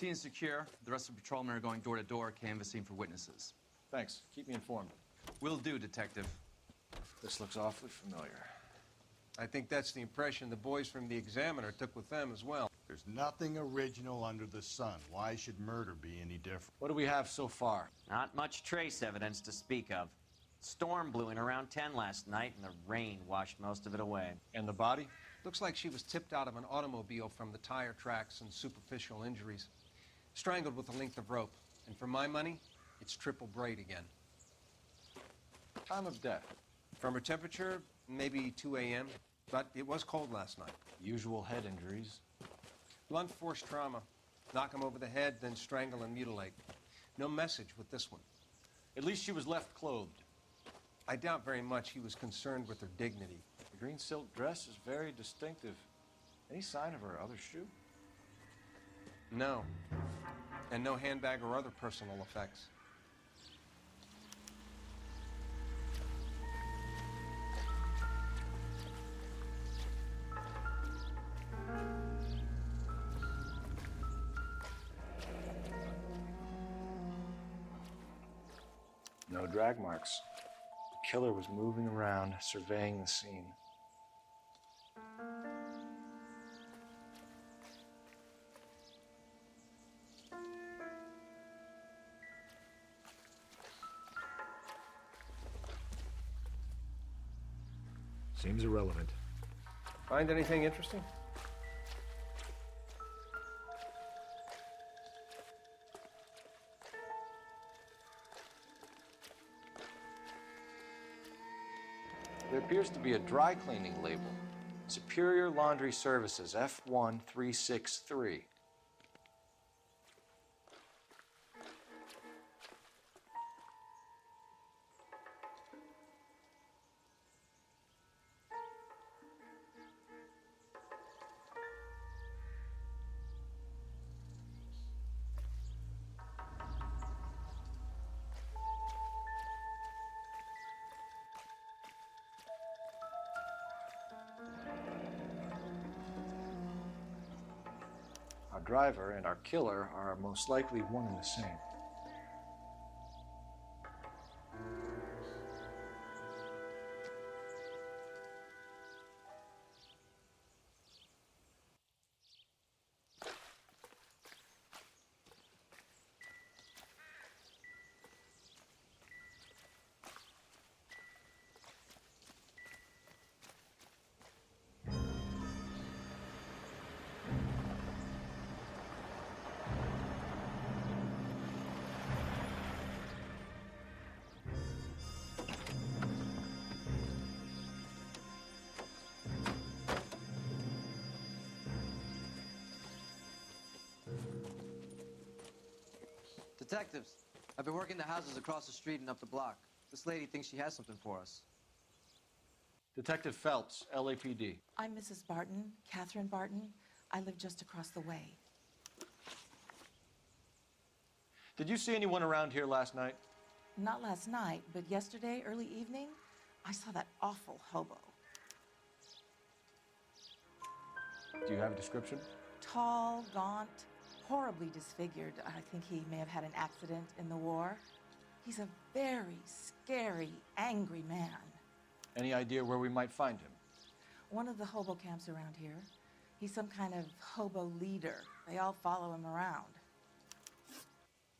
Scene is secure. The rest of the patrolmen are going door to door, canvassing for witnesses. Thanks. Keep me informed. Will do, Detective. This looks awfully familiar. I think that's the impression the boys from the Examiner took with them as well. There's nothing original under the sun. Why should murder be any different? What do we have so far? Not much trace evidence to speak of. Storm blew in around 10 last night, and the rain washed most of it away. And the body? Looks like she was tipped out of an automobile from the tire tracks and superficial injuries. Strangled with a length of rope. And for my money, it's triple braid again. Time of death? From her temperature, maybe 2 a.m., but it was cold last night. Usual head injuries. Blunt force trauma. Knock him over the head, then strangle and mutilate. No message with this one. At least she was left clothed. I doubt very much he was concerned with her dignity. The green silk dress is very distinctive. Any sign of her other shoe? No. And no handbag or other personal effects. No drag marks. The killer was moving around, surveying the scene. Seems irrelevant. Find anything interesting? There appears to be a dry cleaning label. Superior Laundry Services, F1363. Our driver and our killer are most likely one and the same. Detectives, I've been working the houses across the street and up the block. This lady thinks she has something for us. Detective Phelps, LAPD. I'm Mrs. Barton, Catherine Barton. I live just across the way. Did you see anyone around here last night? Not last night, but yesterday, early evening, I saw that awful hobo. Do you have a description? Tall, gaunt, horribly disfigured. I think he may have had an accident in the war. He's a very scary, angry man. Any idea where we might find him? One of the hobo camps around here. He's some kind of hobo leader. They all follow him around.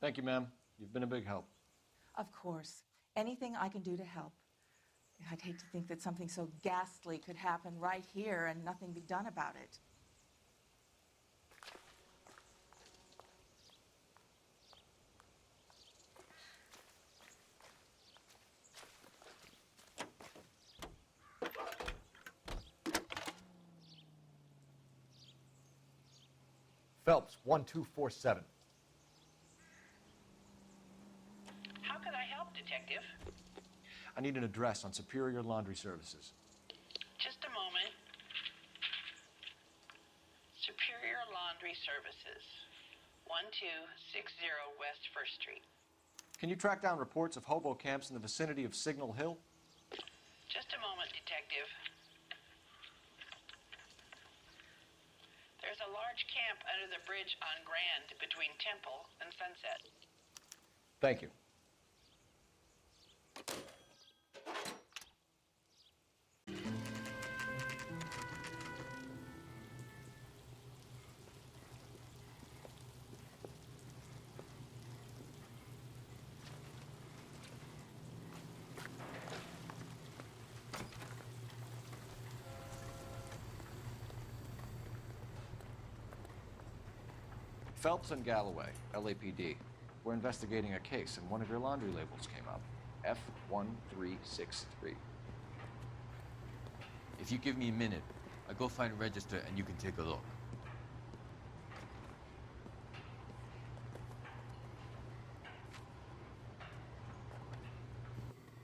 Thank you, ma'am. You've been a big help. Of course. Anything I can do to help. I'd hate to think that something so ghastly could happen right here and nothing be done about it. Phelps, 1247. How can I help, Detective? I need an address on Superior Laundry Services. Just a moment. Superior Laundry Services, 1260 West 1st Street. Can you track down reports of hobo camps in the vicinity of Signal Hill? Just a moment, Detective. There's a large large camp under the bridge on Grand between Temple and Sunset. Thank you. Phelps and Galloway, LAPD. We're investigating a case, and one of your laundry labels came up. F1363. If you give me a minute, I'll go find a register and you can take a look.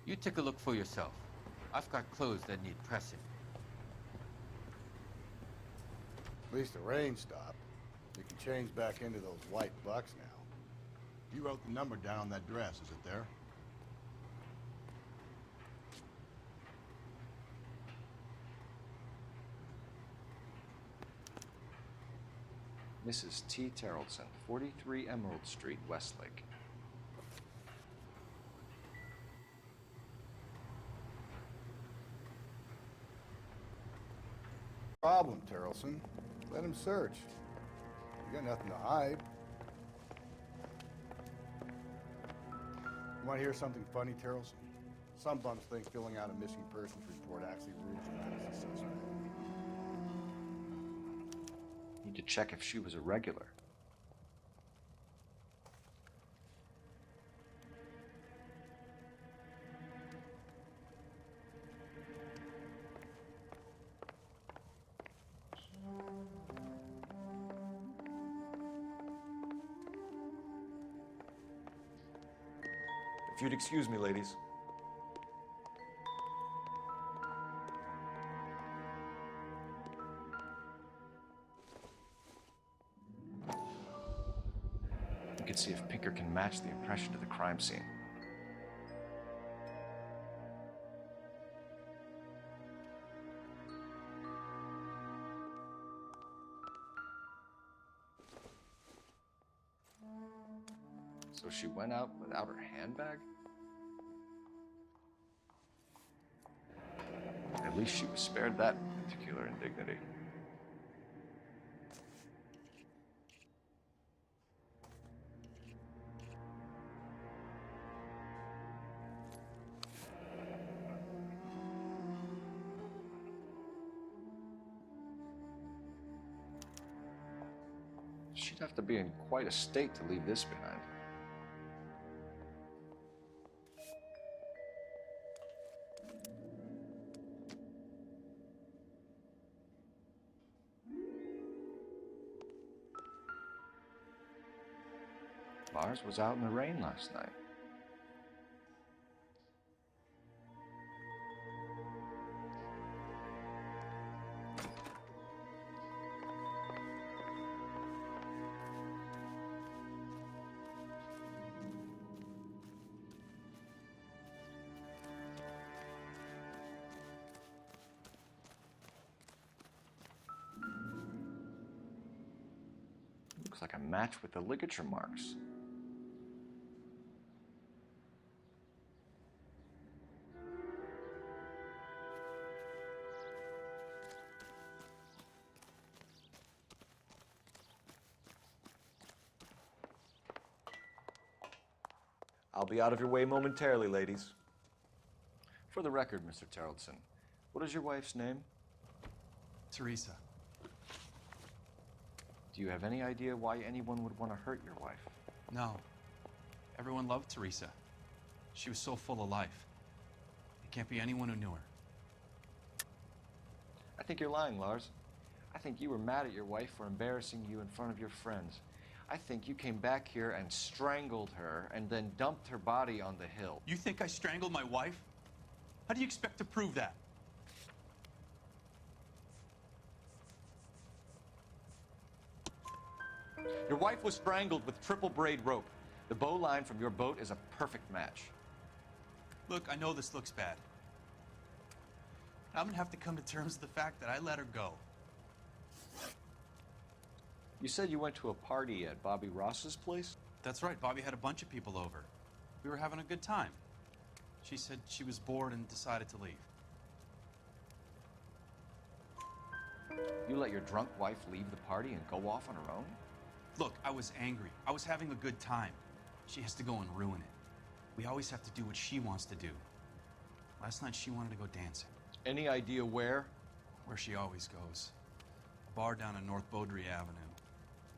You take a look for yourself. I've got clothes that need pressing. At least the rain stopped. You can change back into those white bucks now. You wrote the number down on that dress, is it there? Mrs. T. Terrellson, 43 Emerald Street, Westlake. Problem, Terrellson. Let him search. You got nothing to hide. You want to hear something funny, Terrellson? Some bums think filling out a missing persons report actually rules you out as a suspect. Need to check if she was a regular. If you'd excuse me, ladies. You can see if Pinker can match the impression to the crime scene. So she went out without her handbag? At least she was spared that particular indignity. She'd have to be in quite a state to leave this behind. Lars was out in the rain last night. Looks like a match with the ligature marks. I'll be out of your way momentarily, ladies. For the record, Mr. Terrellson, what is your wife's name? Teresa. Do you have any idea why anyone would want to hurt your wife? No. Everyone loved Teresa. She was so full of life. It can't be anyone who knew her. I think you're lying, Lars. I think you were mad at your wife for embarrassing you in front of your friends. I think you came back here and strangled her and then dumped her body on the hill. You think I strangled my wife? How do you expect to prove that? Your wife was strangled with triple braid rope. The bow line from your boat is a perfect match. Look, I know this looks bad. I'm gonna have to come to terms with the fact that I let her go. You said you went to a party at Bobby Ross's place? That's right, Bobby had a bunch of people over. We were having a good time. She said she was bored and decided to leave. You let your drunk wife leave the party and go off on her own? Look, I was angry. I was having a good time. She has to go and ruin it. We always have to do what she wants to do. Last night she wanted to go dancing. Any idea where? Where she always goes. A bar down on North Beaudry Avenue.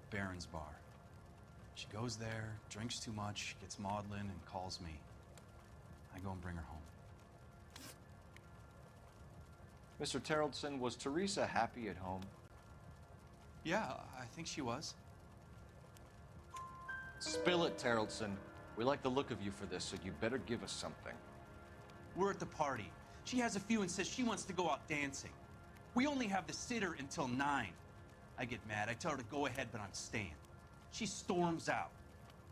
Baron's Bar. She goes there, drinks too much, gets maudlin, and calls me. I go and bring her home. Mr. Terrellson, was Teresa happy at home? Yeah, I think she was. Spill it, Terrellson. We like the look of you for this, so you better give us something. We're at the party. She has a few and says she wants to go out dancing. We only have the sitter until 9. I get mad. I tell her to go ahead, but I'm staying. She storms out.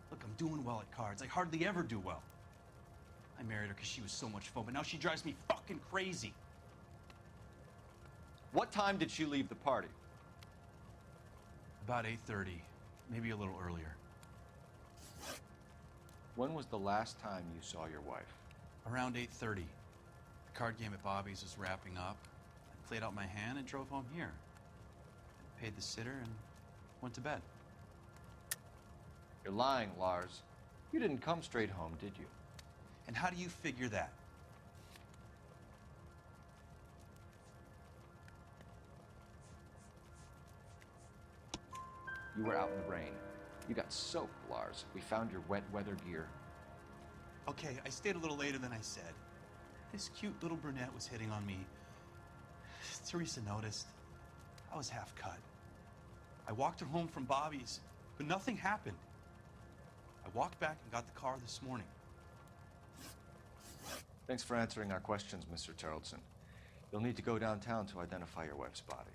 Look, I'm doing well at cards. I hardly ever do well. I married her because she was so much fun, but now she drives me fucking crazy. What time did she leave the party? About 8:30, maybe a little earlier. When was the last time you saw your wife? Around 8:30. The card game at Bobby's was wrapping up. I played out my hand and drove home here. I paid the sitter and went to bed. You're lying, Lars. You didn't come straight home, did you? And how do you figure that? You were out in the rain. You got soaked, Lars. We found your wet weather gear. Okay, I stayed a little later than I said. This cute little brunette was hitting on me. Teresa noticed. I was half cut. I walked her home from Bobby's, but nothing happened. I walked back and got the car this morning. Thanks for answering our questions, Mr. Terrellson. You'll need to go downtown to identify your wife's body.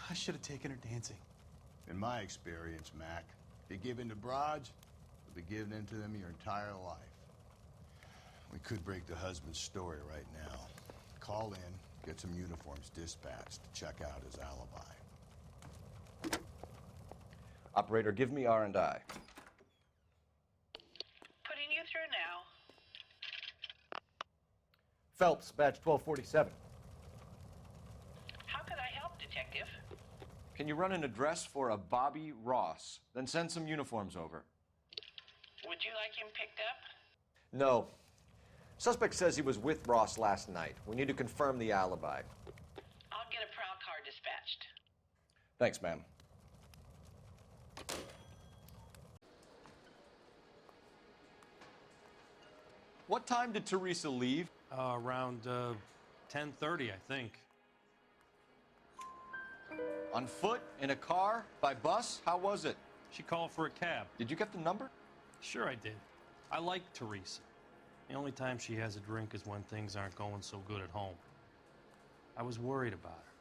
I should have taken her dancing. In my experience, Mac, if you give in to broads, you'll be giving in to them your entire life. We could break the husband's story right now. Call in, get some uniforms dispatched to check out his alibi. Operator, give me R&I. Putting you through now. Phelps, badge 1247. How could I help, Detective? Can you run an address for a Bobby Ross? Then send some uniforms over. Would you like him picked up? No. Suspect says he was with Ross last night. We need to confirm the alibi. I'll get a prowl car dispatched. Thanks, ma'am. What time did Teresa leave? Around 10:30, I think. On foot? In a car? By bus? How was it? She called for a cab. Did you get the number? Sure I did. I like Teresa. The only time she has a drink is when things aren't going so good at home. I was worried about her.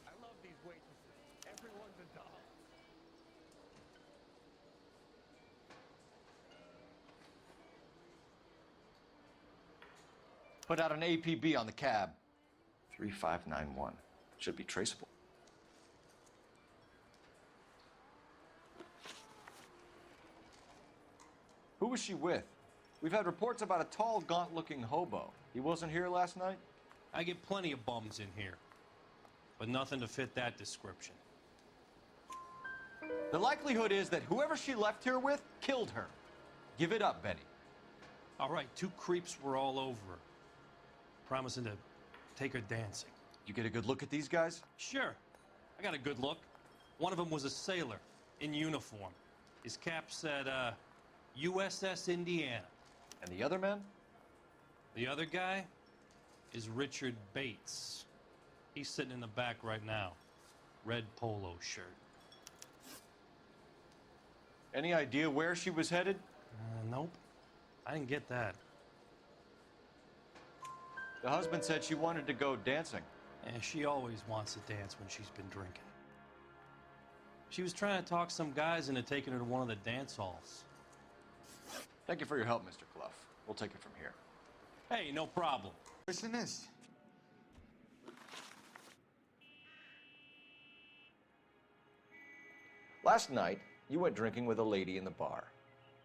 I love these waitresses. Everyone's a doll. Put out an APB on the cab. 3591. Should be traceable. Who was she with? We've had reports about a tall, gaunt-looking hobo. He wasn't here last night? I get plenty of bums in here, but nothing to fit that description. The likelihood is that whoever she left here with killed her. Give it up, Benny. All right, 2 creeps were all over her, promising to take her dancing. You get a good look at these guys? Sure, I got a good look. One of them was a sailor in uniform. His cap said, USS Indiana. And the other man? The other guy is Richard Bates. He's sitting in the back right now. Red polo shirt. Any idea where she was headed? Nope. I didn't get that. The husband said she wanted to go dancing. And she always wants to dance when she's been drinking. She was trying to talk some guys into taking her to one of the dance halls. Thank you for your help, Mr. Clough. We'll take it from here. Hey, no problem. Listen this. Last night, you went drinking with a lady in the bar.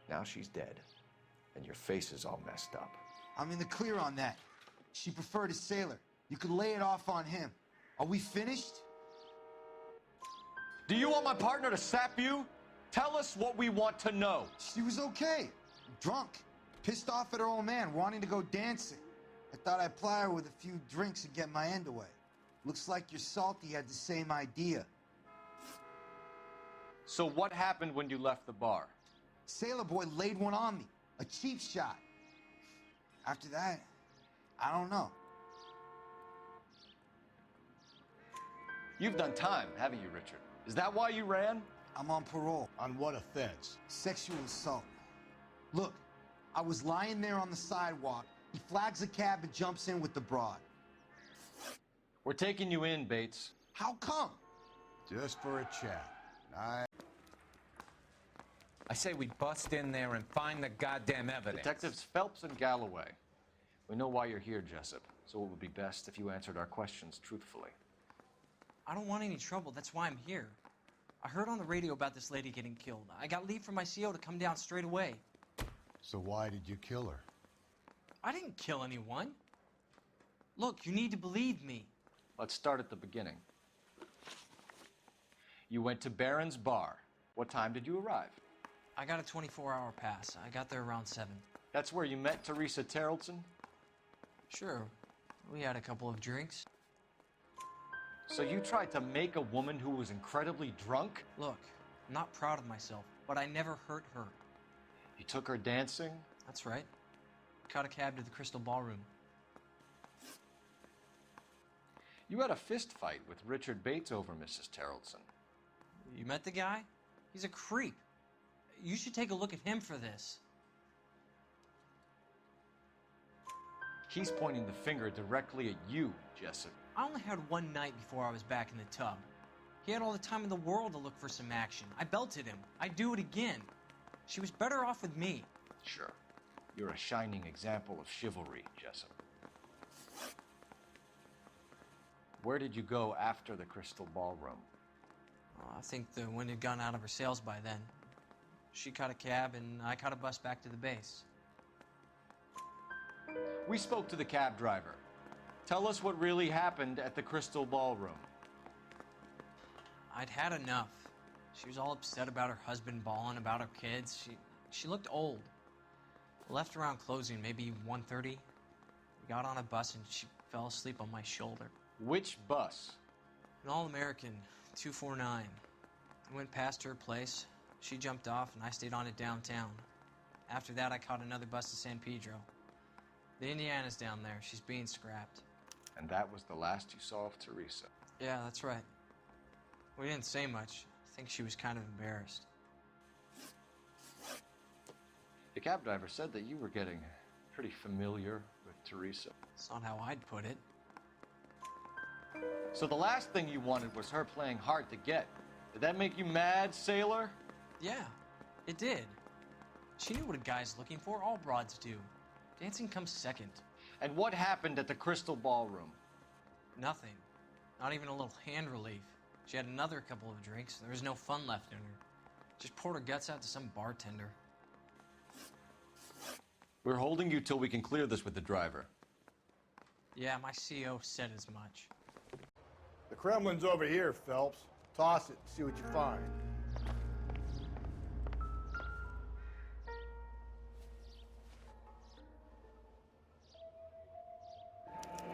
Now she's dead, and your face is all messed up. I'm in the clear on that. She preferred a sailor. You could lay it off on him. Are we finished? Do you want my partner to sap you? Tell us what we want to know. She was okay. Drunk. Pissed off at her old man, wanting to go dancing. I thought I'd ply her with a few drinks and get my end away. Looks like your Salty had the same idea. So what happened when you left the bar? Sailor boy laid one on me. A cheap shot. After that, I don't know. You've done time, haven't you, Richard? Is that why you ran? I'm on parole. On what offense? Sexual assault. Look, I was lying there on the sidewalk. He flags a cab and jumps in with the broad. We're taking you in, Bates. How come? Just for a chat. I say we bust in there and find the goddamn evidence. Detectives Phelps and Galloway. We know why you're here, Jessup, so it would be best if you answered our questions truthfully. I don't want any trouble. That's why I'm here. I heard on the radio about this lady getting killed. I got leave from my CO to come down straight away. So why did you kill her? I didn't kill anyone. Look, you need to believe me. Let's start at the beginning. You went to Barron's bar. What time did you arrive? I got a 24-hour pass. I got there around 7. That's where you met Teresa Terrelson? Sure. We had a couple of drinks. So you tried to make a woman who was incredibly drunk? Look, I'm not proud of myself, but I never hurt her. You took her dancing? That's right. Caught a cab to the Crystal Ballroom. You had a fist fight with Richard Bates over Mrs. Terrelson. You met the guy? He's a creep. You should take a look at him for this. He's pointing the finger directly at you, Jessup. I only had one night before I was back in the tub. He had all the time in the world to look for some action. I belted him. I'd do it again. She was better off with me. Sure. You're a shining example of chivalry, Jessup. Where did you go after the Crystal Ballroom? I think the wind had gone out of her sails by then. She caught a cab, and I caught a bus back to the base. We spoke to the cab driver. Tell us what really happened at the Crystal Ballroom. I'd had enough. She was all upset about her husband bawling about her kids. She looked old. Left around closing, maybe 1:30. We got on a bus, and she fell asleep on my shoulder. Which bus? An All-American, 249. I went past her place. She jumped off, and I stayed on it downtown. After that, I caught another bus to San Pedro. The Indiana's down there. She's being scrapped. And that was the last you saw of Teresa? Yeah, that's right. We didn't say much. I think she was kind of embarrassed. The cab driver said that you were getting pretty familiar with Teresa. It's not how I'd put it. So the last thing you wanted was her playing hard to get. Did that make you mad, sailor? Yeah, it did. She knew what a guy's looking for. All broads do. Dancing comes second. And what happened at the Crystal Ballroom? Nothing. Not even a little hand relief. She had another couple of drinks. There was no fun left in her. Just poured her guts out to some bartender. We're holding you till we can clear this with the driver. Yeah, my CO said as much. The Kremlin's over here, Phelps. Toss it, see what you find.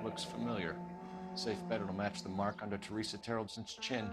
Looks familiar. Safe bet it'll match the mark under Teresa Terrelson's chin.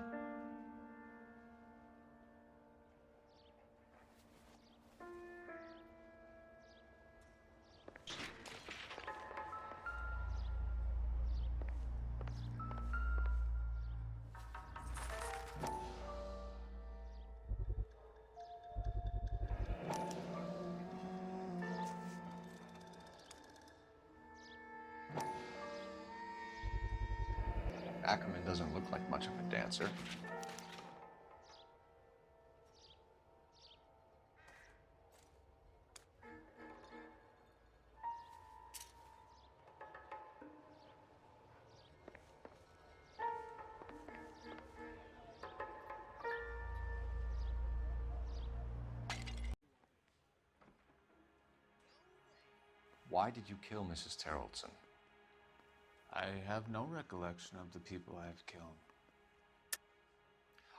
Ackerman doesn't look like much of a dancer. Why did you kill Mrs. Terrellson? I have no recollection of the people I have killed.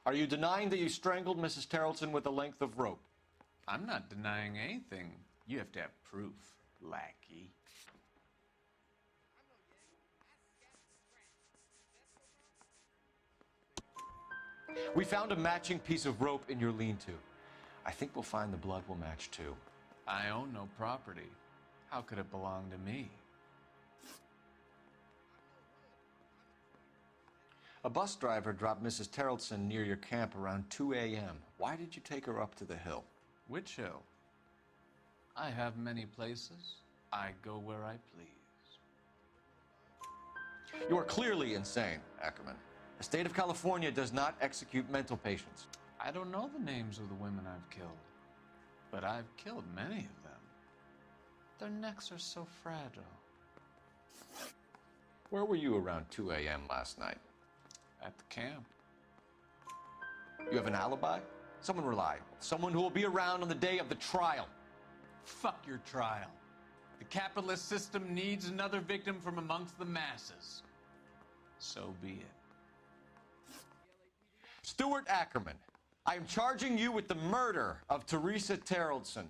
Are you denying that you strangled Mrs. Terrellson with a length of rope? I'm not denying anything. You have to have proof, lackey. We found a matching piece of rope in your lean-to. I think we'll find the blood will match too. I own no property. How could it belong to me? A bus driver dropped Mrs. Terrellson near your camp around 2 a.m. Why did you take her up to the hill? Which hill? I have many places. I go where I please. You are clearly insane, Ackerman. The state of California does not execute mental patients. I don't know the names of the women I've killed, but I've killed many of them. Their necks are so fragile. Where were you around 2 a.m. last night? At the camp. You have an alibi? Someone reliable. Someone who will be around on the day of the trial. Fuck your trial. The capitalist system needs another victim from amongst the masses. So be it. Stuart Ackerman, I am charging you with the murder of Teresa Terrellson.